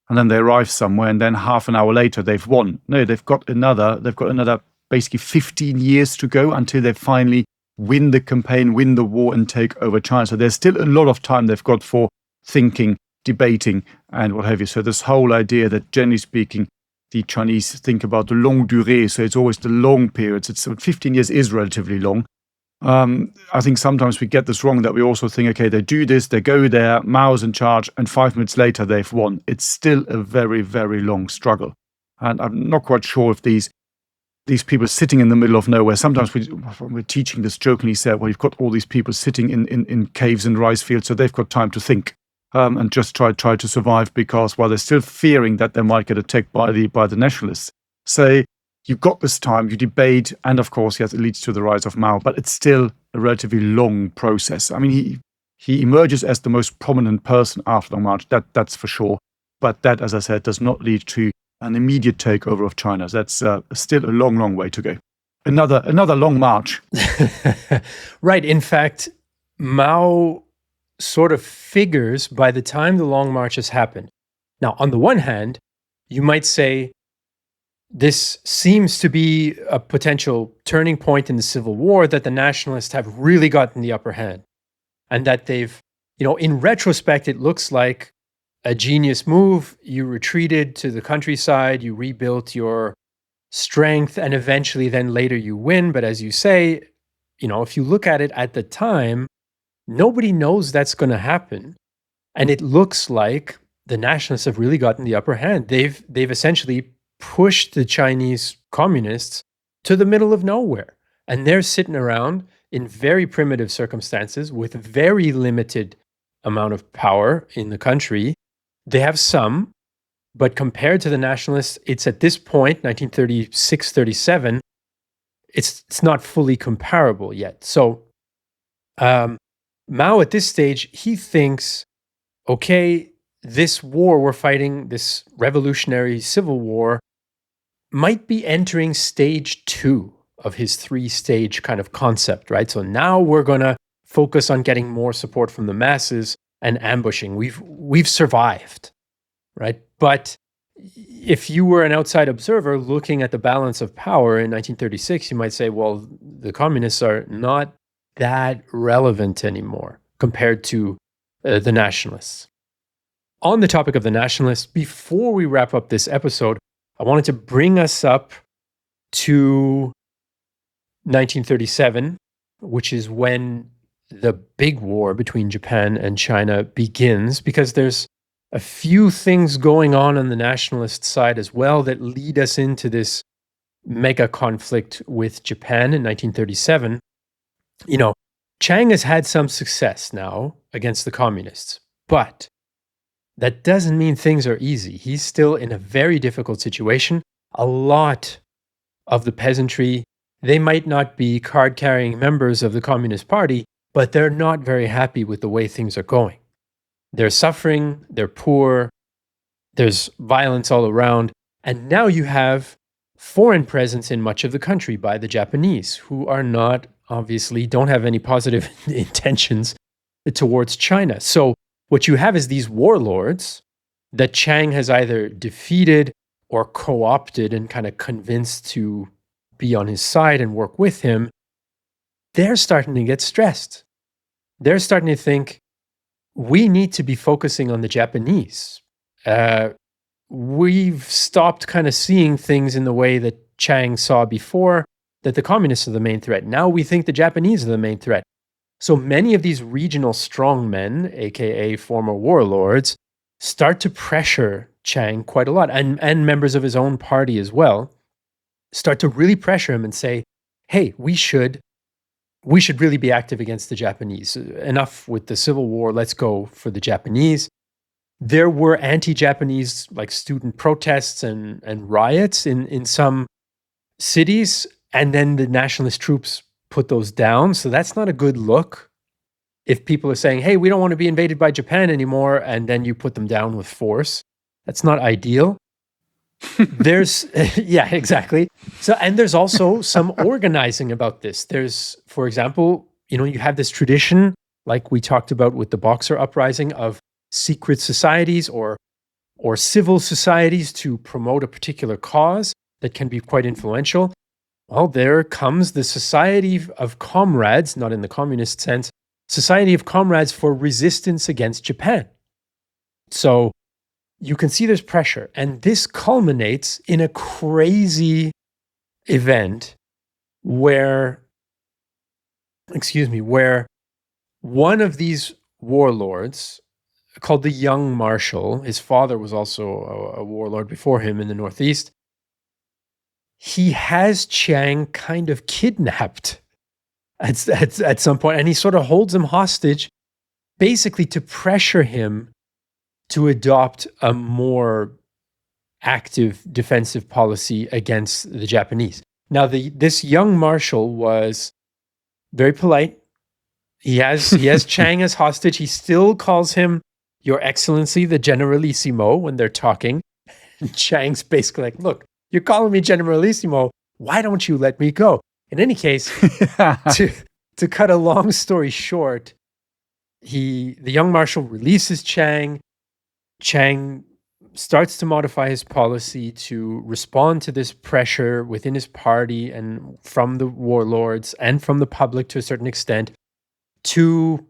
and then they arrive somewhere and then half an hour later they've won. No, they've got another basically 15 years to go until they finally win the campaign, win the war, and take over China. So there's still a lot of time they've got for thinking, debating, and what have you. So this whole idea that, generally speaking, the Chinese think about the longue durée, so it's always the long periods. 15 years is relatively long. I think sometimes we get this wrong, that we also think, okay, they do this, they go there, Mao's in charge, and 5 minutes later they've won. It's still a very, very long struggle. And I'm not quite sure if these people sitting in the middle of nowhere. Sometimes we're teaching this jokingly said, well, you've got all these people sitting in caves and rice fields, so they've got time to think and just try to survive, because while they're still fearing that they might get attacked by the nationalists. So you've got this time, you debate, and of course, yes, it leads to the rise of Mao, but it's still a relatively long process. I mean, he emerges as the most prominent person after the march, that's for sure. But that, as I said, does not lead to an immediate takeover of China. That's still a long, long way to go. Another long march. Right. In fact, Mao sort of figures by the time the long march has happened. Now, on the one hand, you might say this seems to be a potential turning point in the Civil War, that the nationalists have really gotten the upper hand, and that they've, in retrospect, it looks like a genius move. You retreated to the countryside, you rebuilt your strength, and eventually then later you win. But as you say, if you look at it at the time, nobody knows that's going to happen. And it looks like the nationalists have really gotten the upper hand. They've essentially pushed the Chinese communists to the middle of nowhere. And they're sitting around in very primitive circumstances with very limited amount of power in the country. They have some, but compared to the nationalists, it's at this point, 1936, 37, it's not fully comparable yet. So Mao at this stage, he thinks, okay, this war we're fighting, this revolutionary civil war, might be entering stage 2 of his 3-stage kind of concept, right? So now we're going to focus on getting more support from the masses and ambushing. We've survived, right? But if you were an outside observer looking at the balance of power in 1936, you might say, well, the communists are not that relevant anymore compared to the nationalists. On the topic of the nationalists, before we wrap up this episode, I wanted to bring us up to 1937, which is when the big war between Japan and China begins, because there's a few things going on the nationalist side as well that lead us into this mega conflict with Japan in 1937. Chiang has had some success now against the communists, but that doesn't mean things are easy. He's still in a very difficult situation. A lot of the peasantry, they might not be card-carrying members of the Communist Party, but they're not very happy with the way things are going. They're suffering, they're poor, there's violence all around, and now you have foreign presence in much of the country by the Japanese, who are not, obviously, don't have any positive intentions towards China. So what you have is these warlords that Chiang has either defeated or co-opted and kind of convinced to be on his side and work with him. They're starting to get stressed. They're starting to think, we need to be focusing on the Japanese. We've stopped kind of seeing things in the way that Chiang saw before, that the communists are the main threat. Now we think the Japanese are the main threat. So many of these regional strongmen, aka former warlords, start to pressure Chiang quite a lot, and members of his own party as well, start to really pressure him and say, hey, we should really be active against the Japanese. Enough with the Civil War, let's go for the Japanese. There were anti-Japanese student protests and riots in some cities, and then the nationalist troops put those down. So that's not a good look. If people are saying, hey, we don't want to be invaded by Japan anymore, and then you put them down with force, that's not ideal. There's, yeah, exactly. So, and there's also some organizing about this. There's, for example, you have this tradition, like we talked about with the Boxer uprising, of secret societies or civil societies to promote a particular cause that can be quite influential. Well, there comes the Society of Comrades, not in the communist sense, Society of Comrades for Resistance Against Japan. So you can see there's pressure, and this culminates in a crazy event where one of these warlords, called the Young Marshal, his father was also a warlord before him in the Northeast, he has Chiang kind of kidnapped at some point, and he sort of holds him hostage, basically to pressure him to adopt a more active defensive policy against the Japanese. Now, this young marshal was very polite. He has Chiang as hostage. He still calls him Your Excellency, the Generalissimo, when they're talking. And Chiang's basically like, look, you're calling me Generalissimo. Why don't you let me go? In any case, to cut a long story short, the young marshal releases Chiang. Chiang starts to modify his policy to respond to this pressure within his party and from the warlords and from the public to a certain extent to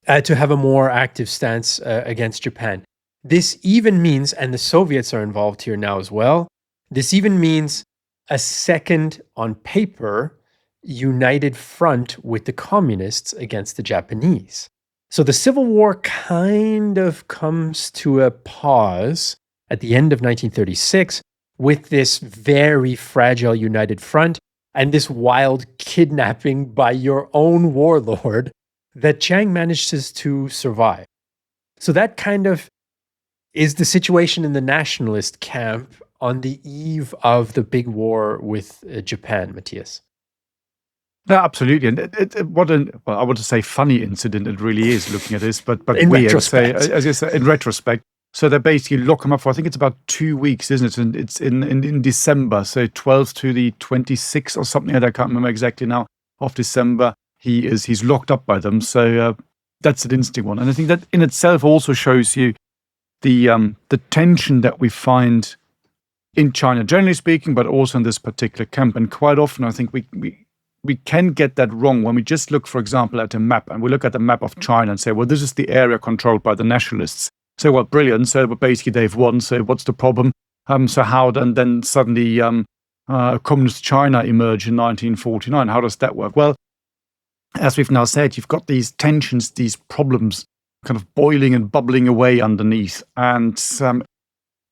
have a more active stance against Japan. This even means, and the Soviets are involved here now as well, this even means a second, on paper, united front with the communists against the Japanese. So the Civil War kind of comes to a pause at the end of 1936 with this very fragile united front and this wild kidnapping by your own warlord that Chiang manages to survive. So that kind of is the situation in the nationalist camp on the eve of the big war with Japan, Matthias. No, absolutely. And I want to say funny incident it really is looking at this, but in weird. Retrospect. Say, as you say, in retrospect. So they basically lock him up for, I think it's about 2 weeks, isn't it? And it's in December, so 12th to the 26th or something like that. I can't remember exactly now, of December. He's locked up by them. So that's an interesting one. And I think that in itself also shows you the tension that we find in China, generally speaking, but also in this particular camp. And quite often, I think we can get that wrong when we just look, for example, at a map, and we look at the map of China and say, well, this is the area controlled by the nationalists. So, well, brilliant. So basically they've won. So what's the problem? So how then suddenly communist China emerged in 1949? How does that work? Well, as we've now said, you've got these tensions, these problems kind of boiling and bubbling away underneath. And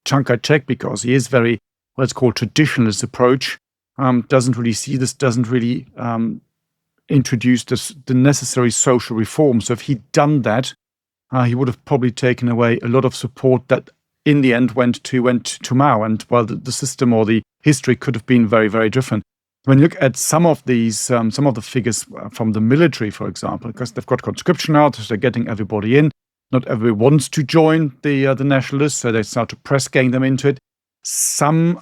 Chiang Kai-shek, because he is very, let's call traditionalist approach, doesn't really see this, doesn't really introduce the necessary social reforms. So if he'd done that, he would have probably taken away a lot of support that in the end went to Mao. And well, the system or the history could have been very, very different. When you look at some of these, some of the figures from the military, for example, because they've got conscription out, so they're getting everybody in. Not everybody wants to join the nationalists, so they start to press gang them into it. Some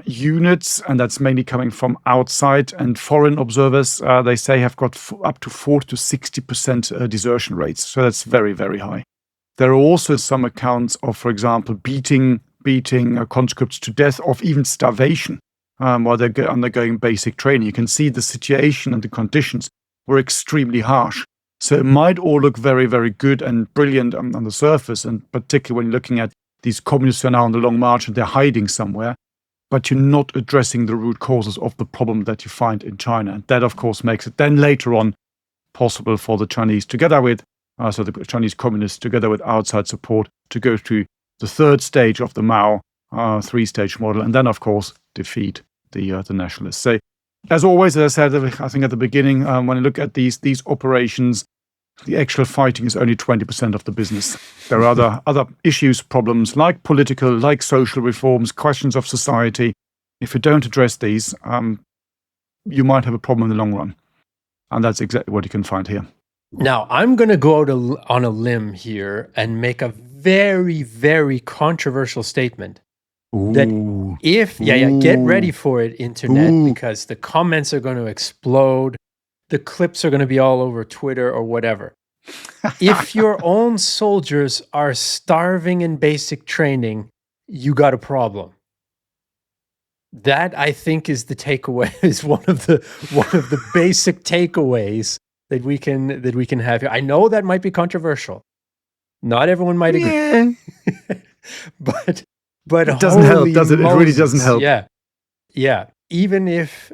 units, and that's mainly coming from outside and foreign observers, they say have got up to 40 to 60% desertion rates. So that's very, very high. There are also some accounts of, for example, beating conscripts to death, of even starvation while they're undergoing basic training. You can see the situation and the conditions were extremely harsh. So it might all look very, very good and brilliant on the surface, and particularly when you're looking at these communists who are now on the Long March and they're hiding somewhere, but you're not addressing the root causes of the problem that you find in China. And that, of course, makes it then later on possible for the Chinese, together with, so the Chinese communists, together with outside support, to go to the third stage of the Mao three-stage model, and then, of course, defeat the nationalists. So, as always, as I said, I think at the beginning, when you look at these operations, the actual fighting is only 20% of the business. There are other issues, problems like political, like social reforms, questions of society. If you don't address these, you might have a problem in the long run. And that's exactly what you can find here. Now, I'm going to go out on a limb here and make a very, very controversial statement. Ooh. That if, get ready for it, internet, because the comments are going to explode. The clips are going to be all over Twitter or whatever. If your own soldiers are starving in basic training, you got a problem. That, I think, is the takeaway. Is one of the basic takeaways that we can have here. I know that might be controversial. Not everyone might agree. Yeah. but it doesn't help, does it? It really doesn't help. Yeah. Even if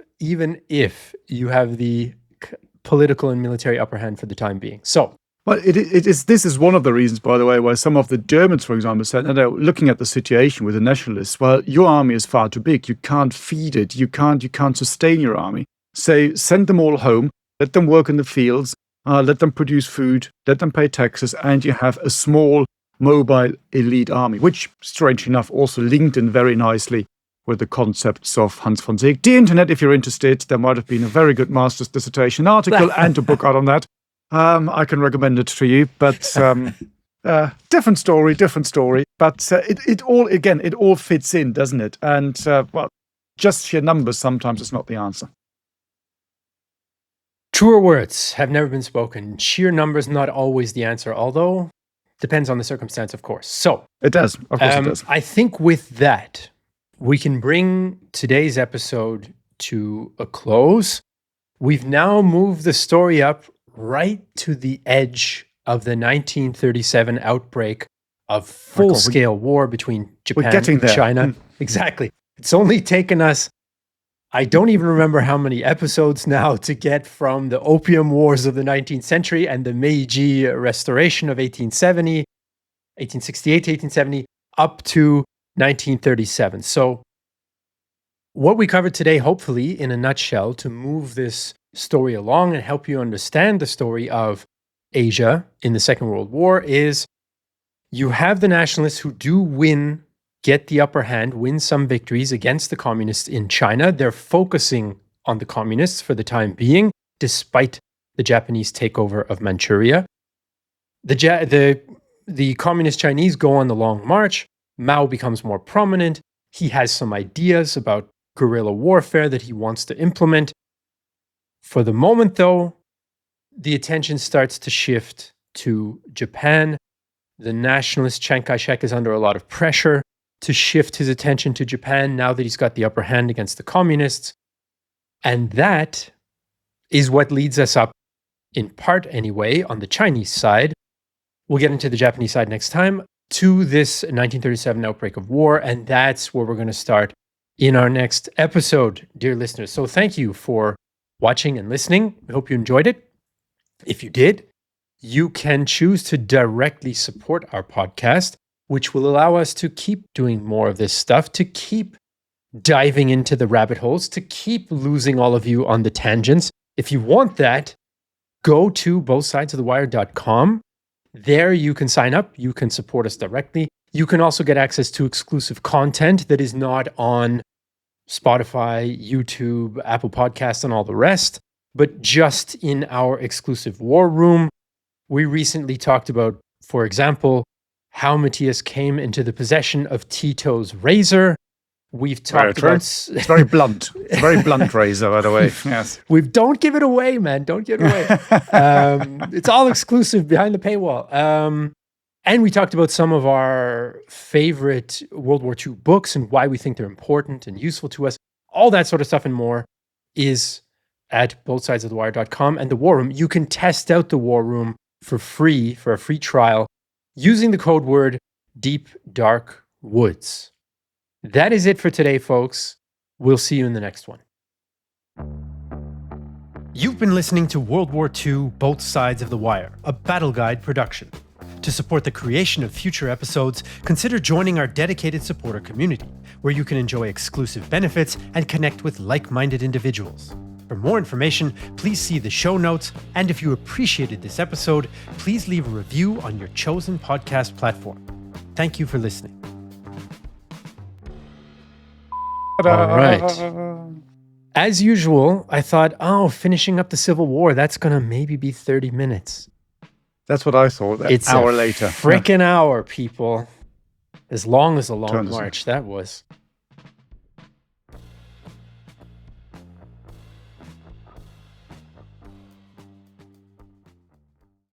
you have the political and military upper hand for the time being. So, well, this is one of the reasons, by the way, why some of the Germans, for example, said, no, looking at the situation with the nationalists, well, your army is far too big. You can't feed it. You can't sustain your army. So send them all home. Let them work in the fields. Let them produce food. Let them pay taxes, and you have a small, mobile, elite army, which, strangely enough, also linked in very nicely with the concepts of Hans von Seeckt. The internet, if you're interested, there might have been a very good master's dissertation article and a book out on that. I can recommend it to you, but different story. But it all fits in, doesn't it? And, well, just sheer numbers sometimes is not the answer. Truer words have never been spoken. Sheer numbers not always the answer, although Depends on the circumstance, of course. So It does. Of course it does. I think with that, we can bring today's episode to a close. We've now moved the story up right to the edge of the 1937 outbreak of full-scale war between Japan and China. Exactly. It's only taken us, I don't even remember how many episodes now, to get from the Opium Wars of the 19th century and the Meiji Restoration of 1868 to 1870 up to 1937. So what we covered today, hopefully, in a nutshell, to move this story along and help you understand the story of Asia in the Second World War, is you have the nationalists who do get the upper hand, win some victories against the communists in China. They're focusing on the communists for the time being, despite the Japanese takeover of Manchuria. The communist Chinese go on the long march. Mao becomes more prominent. He has some ideas about guerrilla warfare that he wants to implement. For the moment, though, the attention starts to shift to Japan. The nationalist Chiang Kai-shek is under a lot of pressure to shift his attention to Japan now that he's got the upper hand against the communists. And that is what leads us up, in part anyway, on the Chinese side. We'll get into the Japanese side next time, to this 1937 outbreak of war. And that's where we're going to start in our next episode, dear listeners. So thank you for watching and listening. I hope you enjoyed it. If you did, you can choose to directly support our podcast, which will allow us to keep doing more of this stuff, to keep diving into the rabbit holes, to keep losing all of you on the tangents. If you want that, go to bothsidesofthewire.com. There you can sign up. You can support us directly. You can also get access to exclusive content that is not on Spotify, YouTube, Apple Podcasts, and all the rest, but just in our exclusive war room. We recently talked about, for example, how Matthias came into the possession of Tito's razor. We've talked about... It's very blunt. It's a very blunt razor, by the way. Yes. Don't give it away, man. Don't give it away. It's all exclusive behind the paywall. And we talked about some of our favorite World War II books and why we think they're important and useful to us. All that sort of stuff and more is at bothsidesofthewire.com. And the War Room, you can test out the War Room for free, for a free trial, using the code word Deep Dark Woods. That is it for today, folks. We'll see you in the next one. You've been listening to World War II, Both Sides of the Wire, a Battle Guide production. To support the creation of future episodes, consider joining our dedicated supporter community, where you can enjoy exclusive benefits and connect with like-minded individuals. For more information, please see the show notes, and if you appreciated this episode, please leave a review on your chosen podcast platform. Thank you for listening. All right. As usual, I thought, finishing up the Civil War, that's going to maybe be 30 minutes. That's what I thought. It's an hour later. Frickin' hour, people. As long as a long march that was.